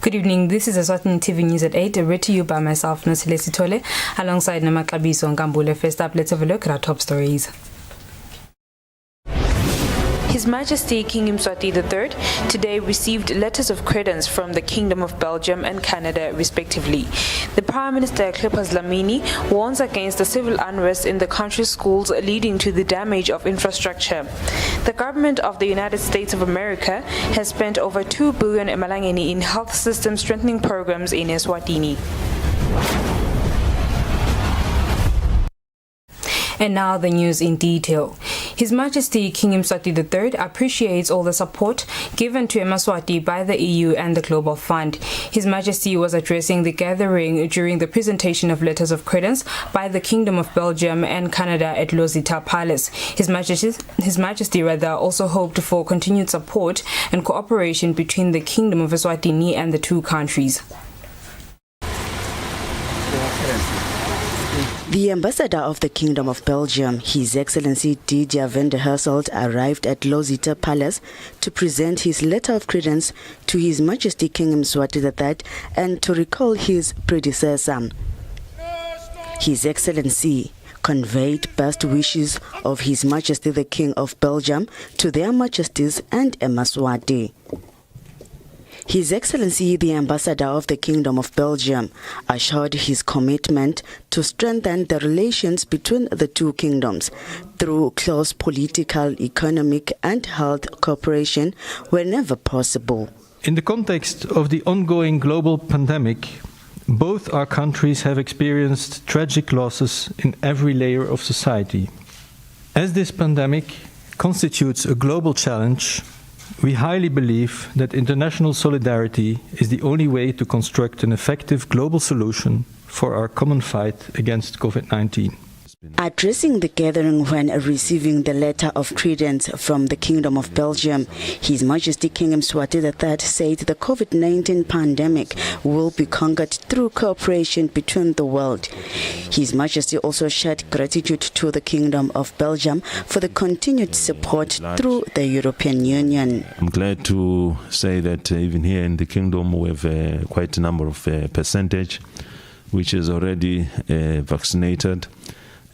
Good evening, this is Eswatini TV News at 8, read to you by myself, Nosile Sitole, alongside Namakabiso Nkambule. First up, let's have a look at our top stories. His Majesty King Mswati III today received letters of credence from the Kingdom of Belgium and Canada, respectively. The Prime Minister, Cleopas Dlamini, warns against the civil unrest in the country's schools leading to the damage of infrastructure. The government of the United States of America has spent over 2 billion emalangeni in health system strengthening programs in Eswatini. And now the news in detail. His Majesty King Mswati III appreciates all the support given to Eswatini by the EU and the Global Fund. His Majesty was addressing the gathering during the presentation of letters of credence by the Kingdom of Belgium and Canada at Lozita Palace. His Majesty also hoped for continued support and cooperation between the Kingdom of Eswatini and the two countries. The ambassador of the Kingdom of Belgium, His Excellency Didier van der Herselt, arrived at Lozita Palace to present his letter of credence to His Majesty King Mswati III and to recall his predecessor. His Excellency conveyed best wishes of His Majesty the King of Belgium to their Majesties and Eswatini. His Excellency the Ambassador of the Kingdom of Belgium assured his commitment to strengthen the relations between the two kingdoms through close political, economic and health cooperation whenever possible. In the context of the ongoing global pandemic, both our countries have experienced tragic losses in every layer of society. As this pandemic constitutes a global challenge, we highly believe that international solidarity is the only way to construct an effective global solution for our common fight against COVID-19. Addressing the gathering when receiving the letter of credence from the Kingdom of Belgium, His Majesty King Mswati III said the COVID-19 pandemic will be conquered through cooperation between the world. His Majesty also shared gratitude to the Kingdom of Belgium for the continued support through the European Union. I'm glad to say that even here in the Kingdom we have quite a number of percentage which is already vaccinated.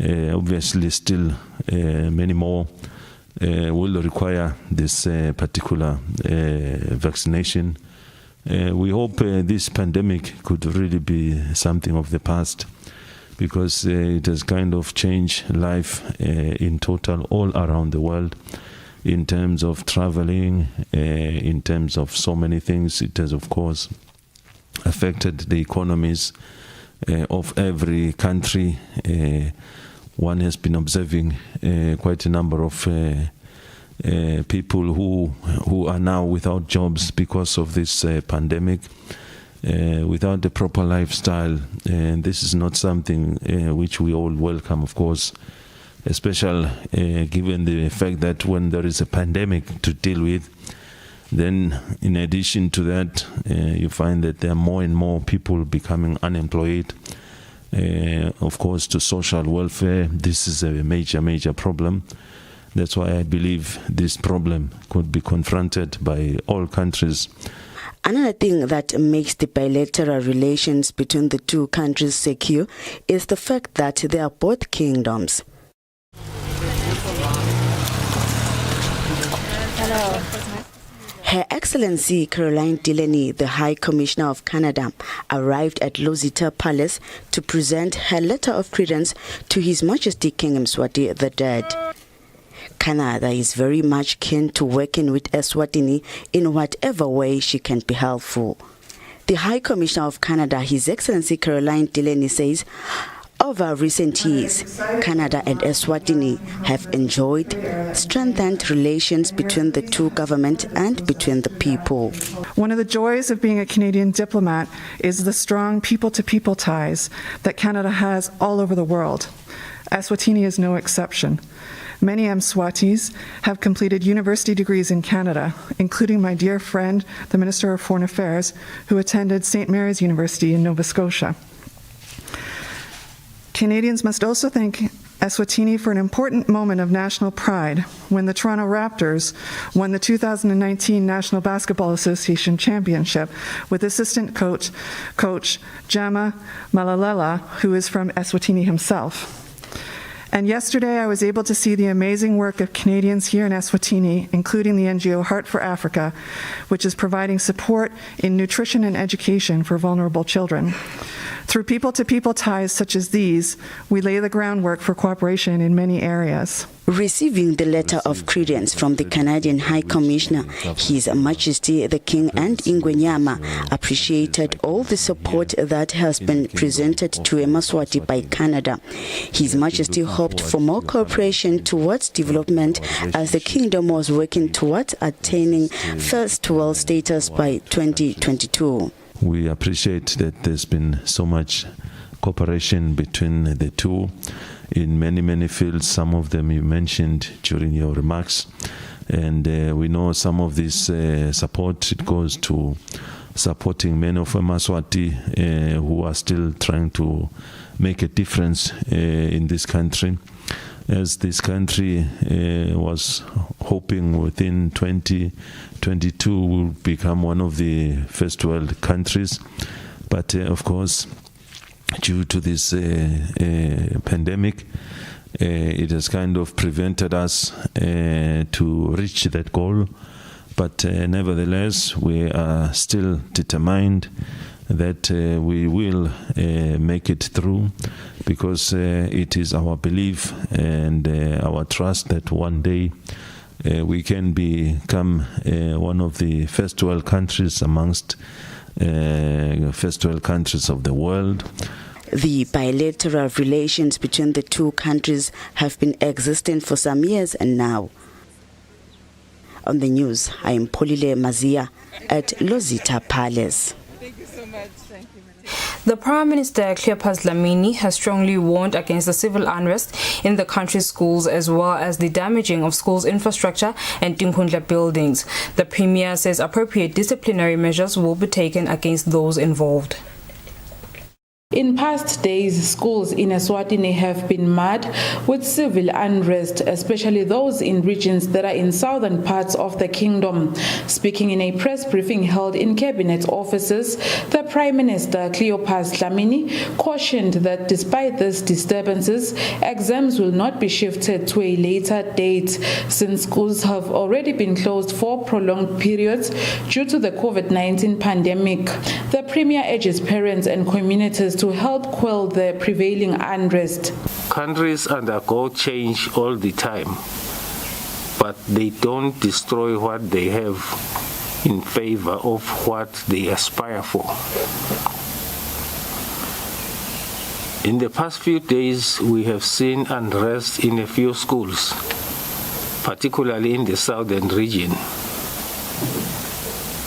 Obviously still many more will require this particular vaccination. We hope this pandemic could really be something of the past, because it has kind of changed life in total all around the world in terms of traveling, in terms of so many things. It has of course affected the economies of every country. One has been observing quite a number of people who are now without jobs because of this pandemic, without the proper lifestyle. And this is not something which we all welcome, of course, especially given the fact that when there is a pandemic to deal with, then in addition to that, you find that there are more and more people becoming unemployed. Of course, to social welfare, this is a major problem. That's why I believe this problem could be confronted by all countries. Another thing that makes the bilateral relations between the two countries secure is the fact that they are both kingdoms. Hello. Her Excellency Caroline Delaney, the High Commissioner of Canada, arrived at Lozita Palace to present her letter of credence to His Majesty King Mswati III. Canada is very much keen to working with Eswatini in whatever way she can be helpful. The High Commissioner of Canada, His Excellency Caroline Delaney, says over recent years, Canada and Eswatini have enjoyed strengthened relations between the two governments and between the people. One of the joys of being a Canadian diplomat is the strong people-to-people ties that Canada has all over the world. Eswatini is no exception. Many Mswatis have completed university degrees in Canada, including my dear friend, the Minister of Foreign Affairs, who attended St. Mary's University in Nova Scotia. Canadians must also thank Eswatini for an important moment of national pride when the Toronto Raptors won the 2019 National Basketball Association Championship with assistant coach Jama Malalela, who is from Eswatini himself. And yesterday I was able to see the amazing work of Canadians here in Eswatini, including the NGO Heart for Africa, which is providing support in nutrition and education for vulnerable children. Through people-to-people ties such as these, we lay the groundwork for cooperation in many areas. Receiving the letter of credence from the Canadian High Commissioner, His Majesty the King and Ingwenyama appreciated all the support that has been presented to Eswatini by Canada. His Majesty hoped for more cooperation towards development as the kingdom was working towards attaining first world status by 2022. We appreciate that there's been so much cooperation between the two in many fields. Some of them you mentioned during your remarks, and we know some of this support, it goes to supporting many of Eswatini who are still trying to make a difference in this country, as this country was hoping within 2022 will become one of the first world countries. But of course, due to this pandemic, it has kind of prevented us to reach that goal. But nevertheless, we are still determined that we will make it through, because it is our belief and our trust that one day we can become one of the first world countries amongst first world countries of the world. The bilateral relations between the two countries have been existing for some years and now. On the news, I am Polile Mazia at Lozita Palace. The Prime Minister, Cleopas Dlamini, has strongly warned against the civil unrest in the country's schools, as well as the damaging of schools' infrastructure and Tinkhundla buildings. The Premier says appropriate disciplinary measures will be taken against those involved. In past days, schools in Eswatini have been marred with civil unrest, especially those in regions that are in southern parts of the kingdom. Speaking in a press briefing held in Cabinet offices, the Prime Minister, Cleopas Dlamini, cautioned that despite these disturbances, exams will not be shifted to a later date, since schools have already been closed for prolonged periods due to the COVID-19 pandemic. The Premier urges parents and communities to help quell the prevailing unrest. Countries undergo change all the time, but they don't destroy what they have in favor of what they aspire for. In the past few days, we have seen unrest in a few schools, particularly in the southern region.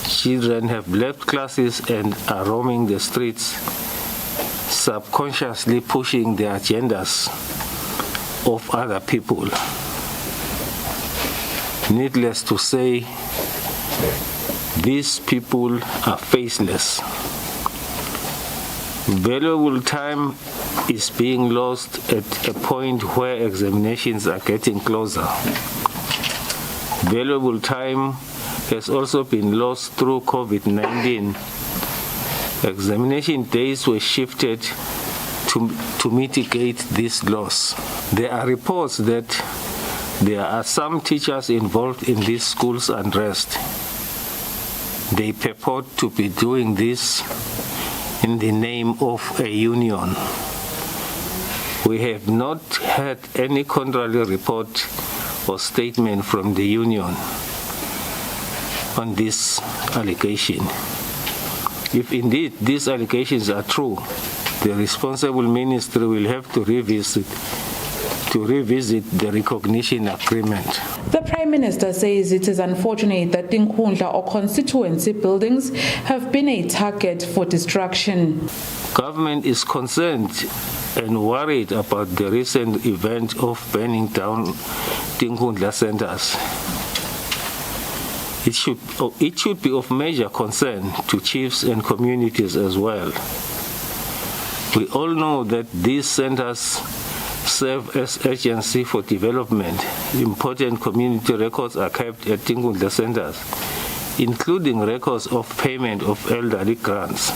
Children have left classes and are roaming the streets, subconsciously pushing the agendas of other people. Needless to say, these people are faceless. Valuable time is being lost at a point where examinations are getting closer. Valuable time has also been lost through COVID-19. Examination days were shifted to mitigate this loss. There are reports that there are some teachers involved in these schools' unrest. They purport to be doing this in the name of a union. We have not had any contrary report or statement from the union on this allegation. If indeed these allegations are true, the responsible ministry will have to revisit the recognition agreement. The Prime Minister says it is unfortunate that Tinkhundla or constituency buildings have been a target for destruction. Government is concerned and worried about the recent event of burning down Tinkhundla centers. It should be of major concern to chiefs and communities as well. We all know that these centers serve as agency for development. Important community records are kept at Tingundla centers, including records of payment of elderly grants.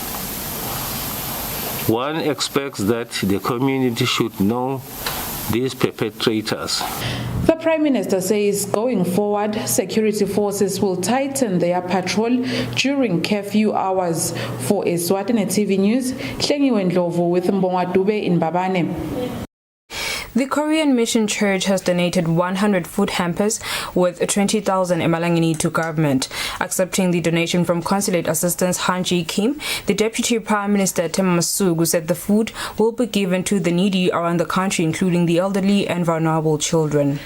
One expects that the community should know these perpetrators. The Prime Minister says going forward, security forces will tighten their patrol during curfew hours. For Eswatini TV News, Hlengiwe Ndlovu with Mbonga Dube in Babane. The Korean Mission Church has donated 100 food hampers worth 20,000 emalangeni to government. Accepting the donation from Consulate Assistant Han Ji-kim, the Deputy Prime Minister Tema Masuku said the food will be given to the needy around the country, including the elderly and vulnerable children.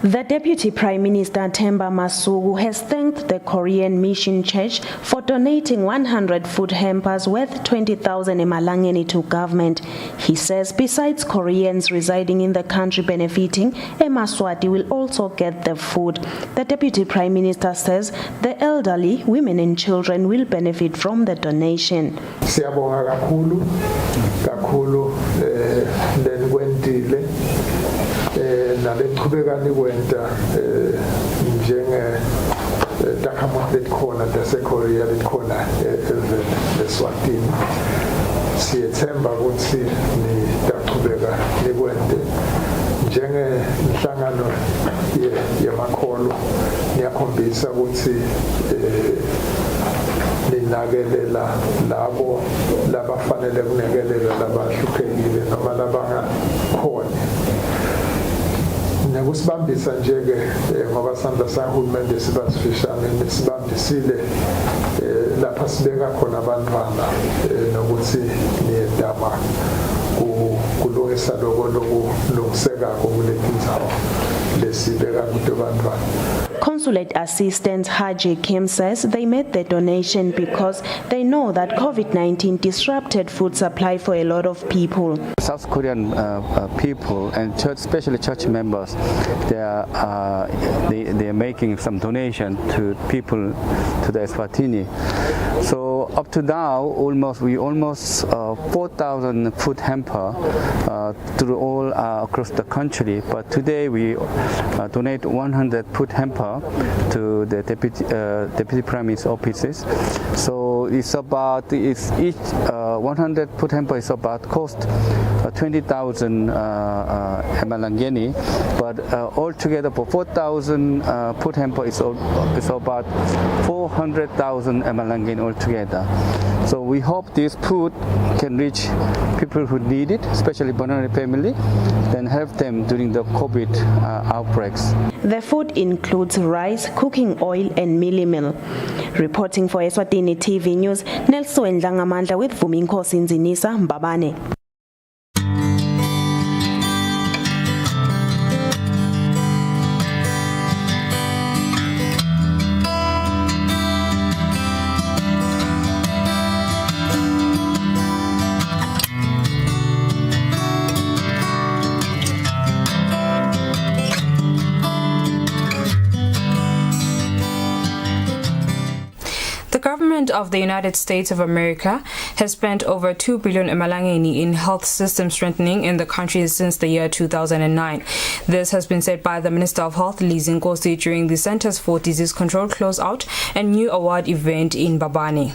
The Deputy Prime Minister Themba Masuku has thanked the Korean Mission Church for donating 100 food hampers worth 20,000 emalangeni to government. He says besides Koreans residing in the country benefiting, Emaswati will also get the food. The Deputy Prime Minister says the elderly, women and children will benefit from the donation. Siyabonga kakhulu lenikwentile nalekuqhubekani kwenta njenge takhamuti letikhona taseKorea letikhona eSwatini. Siyethemba ukuthi nitaqhubeka nikwente njengenhlangano yamakholo niyakhombisa ukuthi ninakelela labo labafanele kunekelela labahluphekile noma labangakhona. Nekusibambisa njeke ngoba sandla sahulumende sibasifishane sibambisile lapha sibeka khona abantwana nokuthi niyedama kulungisa lokulungiseka kulendzawo lesibeka kude abantwana. Consulate Assistant Haji Kim says they made the donation because they know that COVID-19 disrupted food supply for a lot of people. South Korean people and church, especially church members, they are making some donation to people to the Eswatini. So up to now, we almost 4,000 food hamper to all across the country. But today we donate 100 food hamper to the Deputy Prime Minister's offices. So it's each 100 food hamper is about cost 20,000 emalangeni, but altogether for 4,000 food hamper is about 400,000 emalangeni altogether. So we hope this food can reach people who need it, especially vulnerable family, and help them during the COVID outbreaks. The food includes rice, cooking oil, and mealie meal. Reporting for Eswatini TV News, Nelson Ndlangamandla with Vuminkosi Nzinisa, Mbabane. The government of the United States of America has spent over 2 billion emalangeni in health system strengthening in the country since the year 2009. This has been said by the Minister of Health, Lizi Nkosi, during the Centers for Disease Control closeout and new award event in Babane.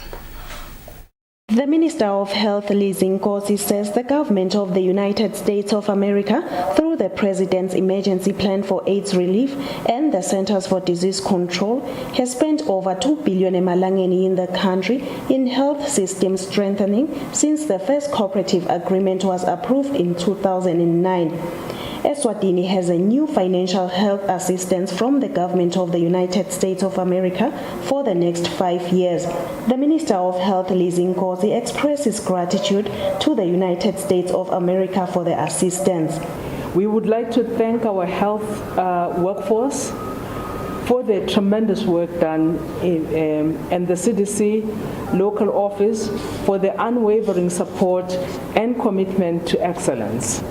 The Minister of Health, Lizi Nkosi, says the government of the United States of America, through the President's Emergency Plan for AIDS Relief and the Centers for Disease Control, has spent over 2 billion emalangeni in the country in health system strengthening since the first cooperative agreement was approved in 2009. Eswatini has a new financial health assistance from the government of the United States of America for the next 5 years. The Minister of Health, Lizi Nkosi, expresses gratitude to the United States of America for the assistance. We would like to thank our health workforce for the tremendous work done and the CDC local office for the unwavering support and commitment to excellence.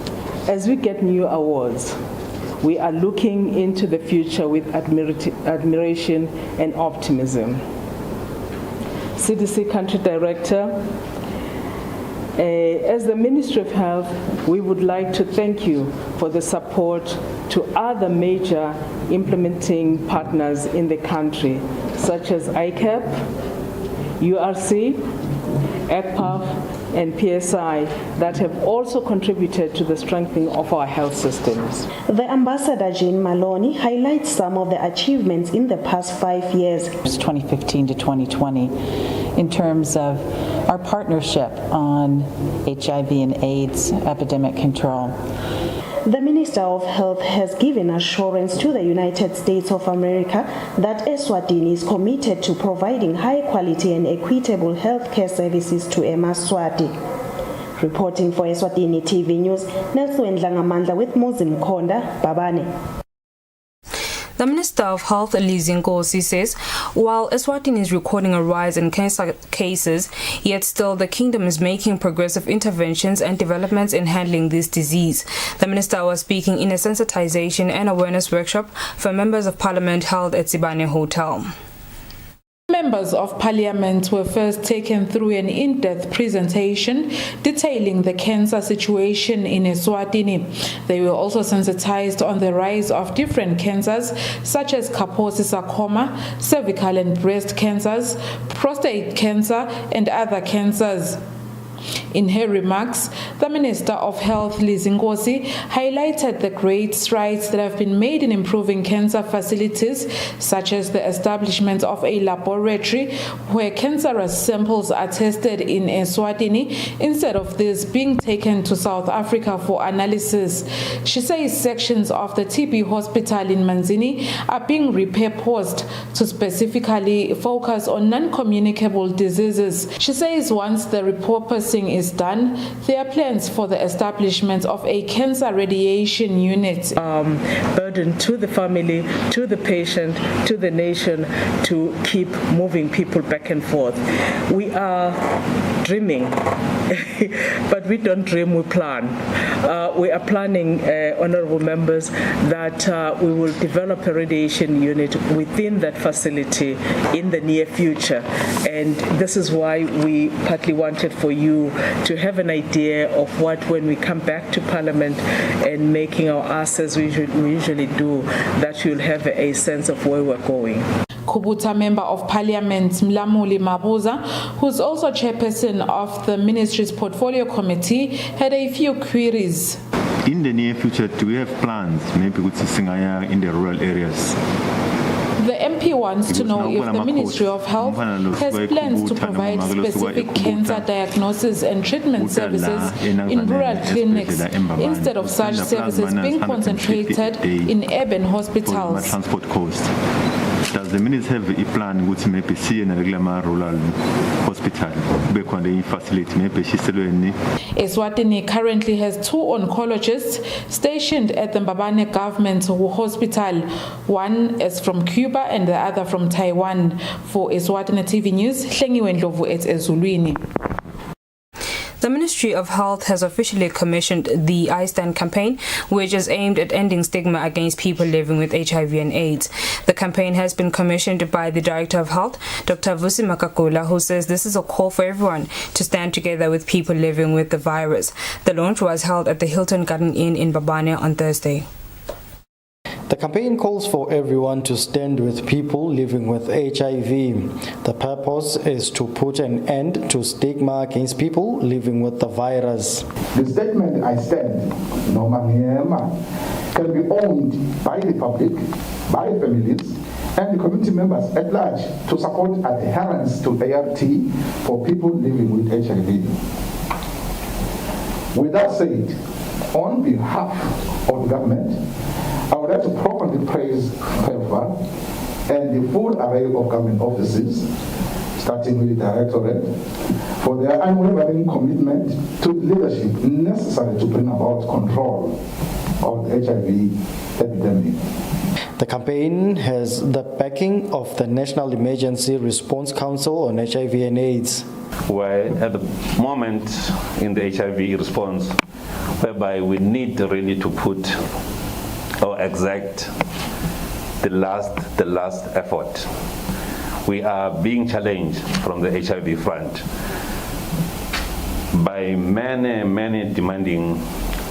As we get new awards, we are looking into the future with admiration and optimism. CDC Country Director As the Ministry of Health, we would like to thank you for the support to other major implementing partners in the country, such as ICAP, URC, ECPAF, and PSI, that have also contributed to the strengthening of our health systems. The Ambassador Jane Maloney highlights some of the achievements in the past 5 years. 2015 to 2020 in terms of our partnership on HIV and AIDS epidemic control. The Minister of Health has given assurance to the United States of America that Eswatini is committed to providing high quality and equitable healthcare services to Emaswati. Reporting for Eswatini TV News, Nelson Ndlangamandla with Muzim Konda, Babane. The Minister of Health, Lizinkosi, says while Eswatini is recording a rise in cancer cases, yet still the kingdom is making progressive interventions and developments in handling this disease. The minister was speaking in a sensitization and awareness workshop for members of parliament held at Sibane Hotel. Members of Parliament were first taken through an in-depth presentation detailing the cancer situation in Eswatini. They were also sensitized on the rise of different cancers such as Kaposi sarcoma, cervical and breast cancers, prostate cancer, and other cancers. In her remarks, the Minister of Health, Lizinkosi, highlighted the great strides that have been made in improving cancer facilities, such as the establishment of a laboratory where cancerous samples are tested in Eswatini instead of this being taken to South Africa for analysis. She says sections of the TB hospital in Manzini are being repurposed to specifically focus on non-communicable diseases. She says once the repurposing is done, there are plans for the establishment of a cancer radiation unit. Burden to the family, to the patient, to the nation to keep moving people back and forth. We are dreaming, but we don't dream, we plan. We are planning, honorable members, that we will develop a radiation unit within that facility in the near future. And this is why we partly wanted for you to have an idea of what, when we come back to Parliament and making our asks as we usually do, that you'll have a sense of where we're going. Kubuta Member of Parliament Mlamuli Mabuza, who's also chairperson of the Ministry's Portfolio Committee, had a few queries. In the near future, do we have plans, maybe with Singaya in the rural areas? The MP wants to know if the Ministry of Health has plans to provide specific cancer diagnosis and treatment services in rural clinics instead of such services being concentrated in urban hospitals. Transport cost. Does the minister have a plan which maybe see in a regular rural hospital, facility, maybe Eswatini currently has 2 oncologists stationed at the Mbabane Government Hospital. One is from Cuba and the other from Taiwan. For Eswatini TV News, Hlengiwe Ndlovu at Ezulwini. The Ministry of Health has officially commissioned the I Stand campaign, which is aimed at ending stigma against people living with HIV and AIDS. The campaign has been commissioned by the Director of Health, Dr. Vusi Makakula, who says this is a call for everyone to stand together with people living with the virus. The launch was held at the Hilton Garden Inn in Babane on Thursday. The campaign calls for everyone to stand with people living with HIV. The purpose is to put an end to stigma against people living with the virus. The statement I stand, can be owned by the public, by families, and the community members at large to support adherence to ART for people living with HIV. With that said, on behalf of the government, I would like to properly praise PEVA and the full array of government offices, starting with the Directorate, for their unwavering commitment to leadership necessary to bring about control of the HIV epidemic. The campaign has the backing of the National Emergency Response Council on HIV and AIDS. We're at the moment in the HIV response whereby we need really to put or exact the last effort. We are being challenged from the HIV front by many demanding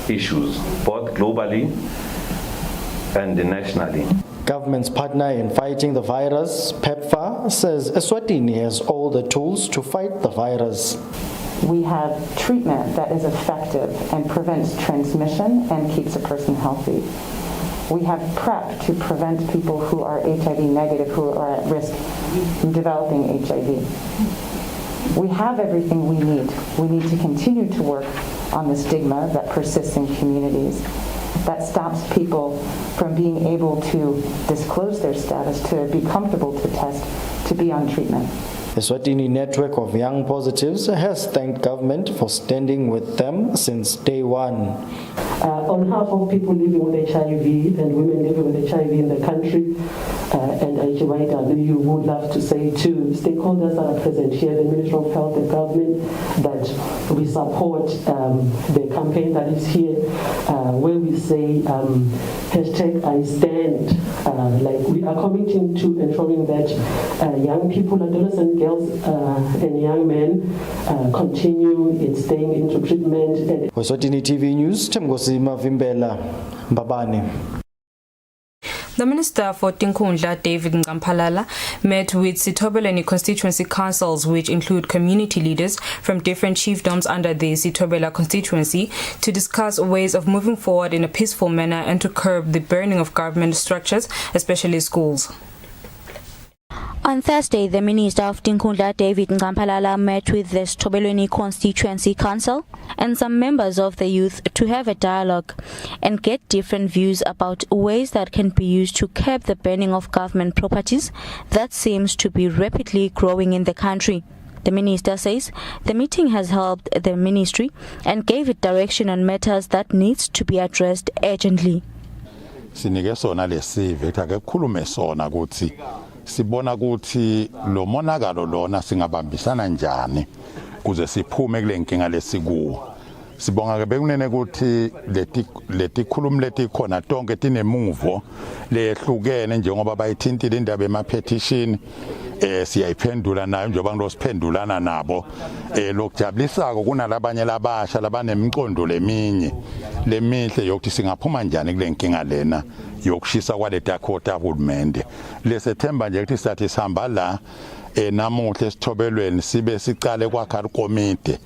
issues, both globally and nationally. Government's partner in fighting the virus, PEPFAR, says Eswatini has all the tools to fight the virus. We have treatment that is effective and prevents transmission and keeps a person healthy. We have PrEP to prevent people who are HIV negative, who are at risk from developing HIV. We have everything we need. We need to continue to work on the stigma that persists in communities, that stops people from being able to disclose their status, to be comfortable to test, to be on treatment. The Eswatini network of young positives has thanked government for standing with them since day one. On behalf of people living with HIV and women living with HIV in the country and HIVAIDS, would love to say to stakeholders that are present here, the Ministry of Health and Government, that we support the campaign that is here, where we say hashtag I stand. Like we are committing to ensuring that young people, adolescent girls and young men continue in staying into treatment. For Eswatini TV News, Temgosima Vimbela, Mbabane. The Minister for Tinkhundla, David Ngampalala, met with Sithobeleni constituency councils, which include community leaders from different chiefdoms under the Sithobela constituency, to discuss ways of moving forward in a peaceful manner and to curb the burning of government structures, especially schools. On Thursday, the Minister of Tinkhundla, David Ngampalala, met with the Sithobeleni Constituency Council and some members of the youth to have a dialogue and get different views about ways that can be used to curb the burning of government properties that seems to be rapidly growing in the country. The minister says the meeting has helped the ministry and gave it direction on matters that needs to be addressed urgently. Sibona ukuthi lo monakalo lona singabambisana njani kuze siphume kule nkinga lesikuwo. Sibonga ke bekunene ukuthi leti khulumi leti khona tonke tinemuvo lehlukene njengoba bayithintile indaba ema-petition siyayiphendula nayo njengoba ngilosiphendulana nabo lokujabulisako kunalabanye labasha labanemiqondo lemihle yokuthi singaphuma njani kule nkinga lena yokushisa kwaleta khota hulumende lesethemba nje ukuthi sathi sihamba la namuhle Sithobelweni sibe sicale kwakha komite.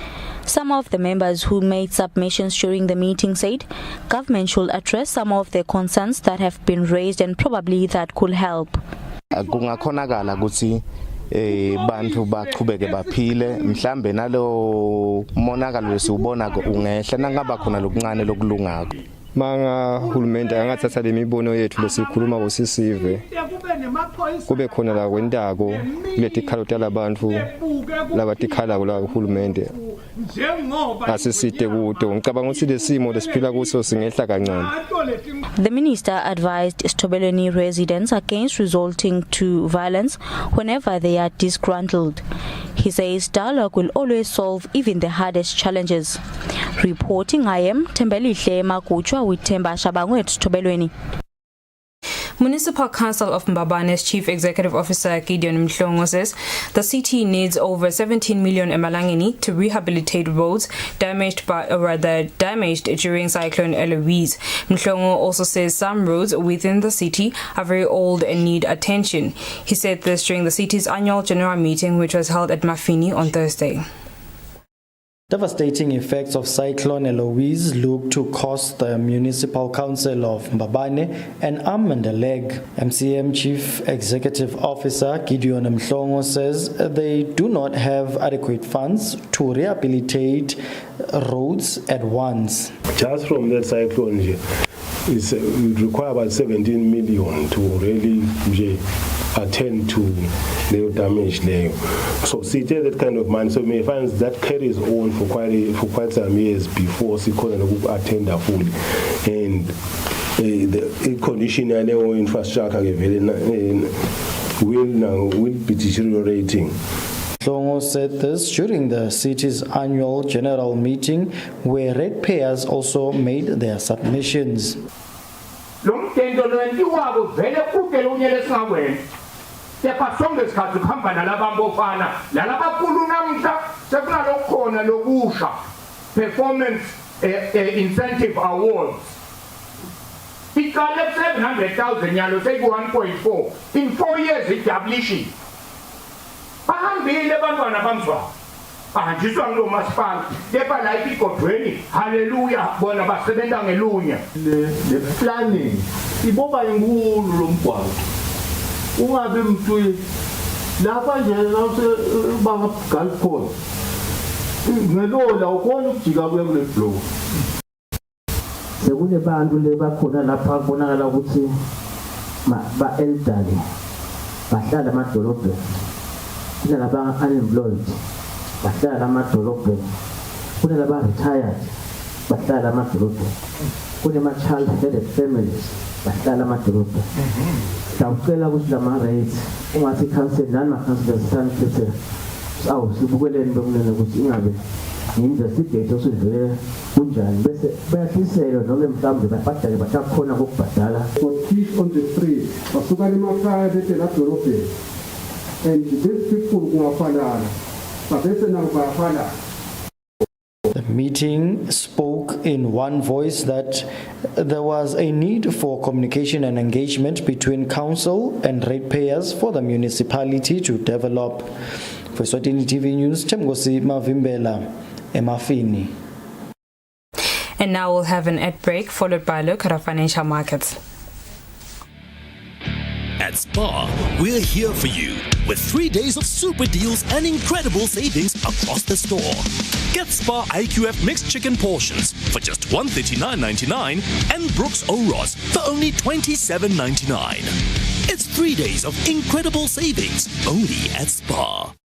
Some of the members who made submissions during the meeting said government should address some of the concerns that have been raised and probably that could help. Kungakhonakala ukuthi bantu baqhubeke baphile mhlambe nalo monakalo lesubona ungehla nangaba khona lokuncane lokulungako. Manga hulumende angathatha lemibono yethu lesikhuluma bosisive kube khona la kwendako letikhalota labantu labatikhala kula hulumende asisite kude ngicabanga ukuthi lesimo lesiphila kuso singehla kancane. The minister advised Sithobeleni residents against resorting to violence whenever they are disgruntled. He says dialogue will always solve even the hardest challenges. Reporting, I am Tembelihle Makuchwa with Temba Shabangwe Sithobeleni. Municipal Council of Mbabane's Chief Executive Officer Gideon Mhlongo says the city needs over 17 million emalangeni to rehabilitate roads damaged during Cyclone Eloise. Mhlongo also says some roads within the city are very old and need attention. He said this during the city's annual general meeting, which was held at Mafini on Thursday. Devastating effects of Cyclone Eloise look to cost the Municipal Council of Mbabane an arm and a leg. MCM Chief Executive Officer Gideon Mhlongo says they do not have adequate funds to rehabilitate roads at once. Just from that cyclone, it requires about 17 million to really attend to the damage there. So see that kind of money. So may find that carries on for quite some years before she couldn't attend the full. And the condition and the infrastructure will be deteriorating. Mhlongo said this during the city's annual general meeting, where ratepayers also made their submissions. sekunalokhona lokusha performance incentive awards. Iqale 700,000 yalo seku 1.4 in 4 years establishing. Bahambile abantwana bamzwa. Anjiswa nglo masipala depa la ikodweni haleluya bona basebenza ngelunya le planning iboba inkulu lomgwaqo ungabe mntu lapha nje banga Gulf Coast ngelola ukona ukujika kuye kule blow sekune bantu lebakhona lapha kubonakala ukuthi ba elderly bahlala emadolobheni kunalaba unemployed bahlala emadolobheni kunalaba retired bahlala emadolobheni kunema child headed families bahlala emadolobheni sawucela ukuthi lama rates ungathi cancel nani cancel sanitete sibukeleni bekunene ukuthi ingabe investigate osivele kunjani bese bayahlisela noma mhlawumbe babhadale basakhona ukubhadala for teach on the street basuka emakhaya bese la dolobheni and these people kungafanana babese nabo bayafana. The meeting spoke in one voice that there was a need for communication and engagement between council and ratepayers for the municipality to develop. For Eswatini TV News, Temgosi Mavimbela, Emafini. And now we'll have an ad break followed by a look at our financial markets. At Spar, we're here for you with 3 days of super deals and incredible savings across the store. Get Spar IQF mixed chicken portions for just $139.99 and Brooks Oros for only $27.99. It's 3 days of incredible savings only at Spar.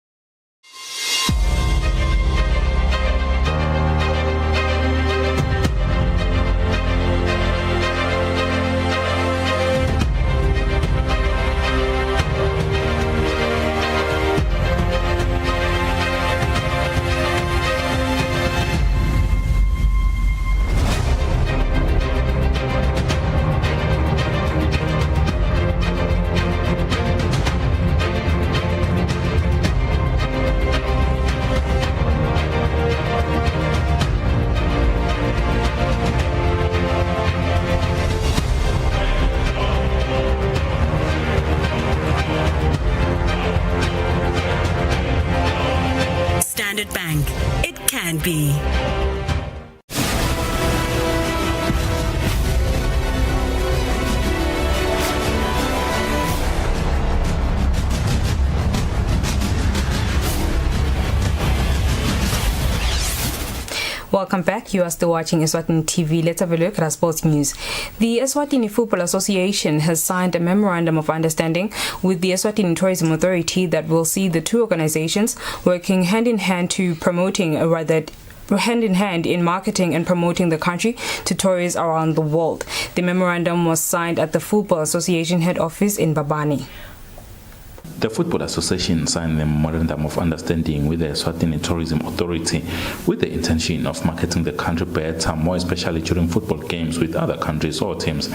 Standard Bank. It can be. Welcome back. You are still watching Eswatini TV. Let's have a look at our sports news. The Eswatini Football Association has signed a memorandum of understanding with the Eswatini Tourism Authority that will see the two organizations working hand in hand in marketing and promoting the country to tourists around the world. The memorandum was signed at the Football Association head office in Babani. The Football Association signed the Memorandum of Understanding with the Eswatini Tourism Authority with the intention of marketing the country better, more especially during football games with other countries or teams.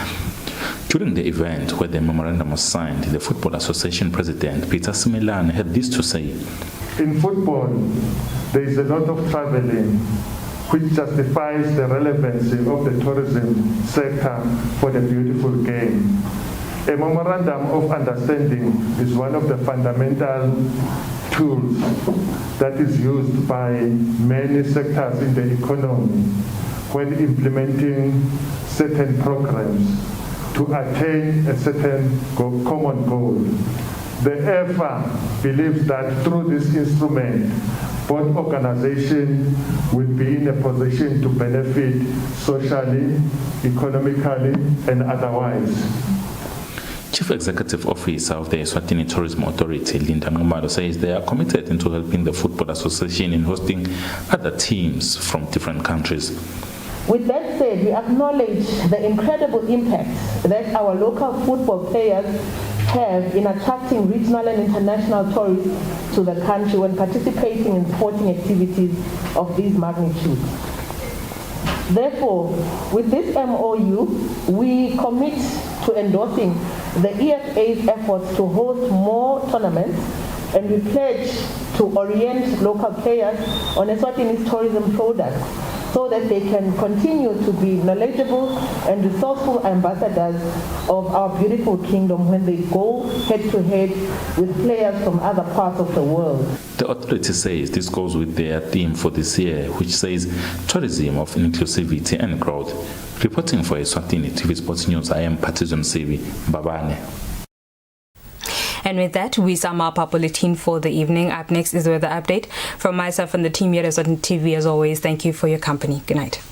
During the event where the memorandum was signed, the Football Association President Peter Similan had this to say. In football, there is a lot of traveling which justifies the relevancy of the tourism sector for the beautiful game. A memorandum of understanding is one of the fundamental tools that is used by many sectors in the economy when implementing certain programs to attain a certain common goal. The EFA believes that through this instrument, both organizations will be in a position to benefit socially, economically, and otherwise. Chief Executive Officer of the Eswatini Tourism Authority, Linda Ngumalo, says they are committed into helping the Football Association in hosting other teams from different countries. With that said, we acknowledge the incredible impact that our local football players have in attracting regional and international tourists to the country when participating in sporting activities of this magnitude. Therefore, with this MOU, we commit to endorsing the EFA's efforts to host more tournaments, and we pledge to orient local players on Eswatini's tourism products so that they can continue to be knowledgeable and resourceful ambassadors of our beautiful kingdom when they go head-to-head with players from other parts of the world. The authority says this goes with their theme for this year, which says tourism of inclusivity and growth. Reporting for Eswatini TV Sports News, I am Patizon Sevi Babane. And with that, we sum up our bulletin for the evening. Up next is the weather update. From myself and the team here at Eswatini TV, as always, thank you for your company. Good night.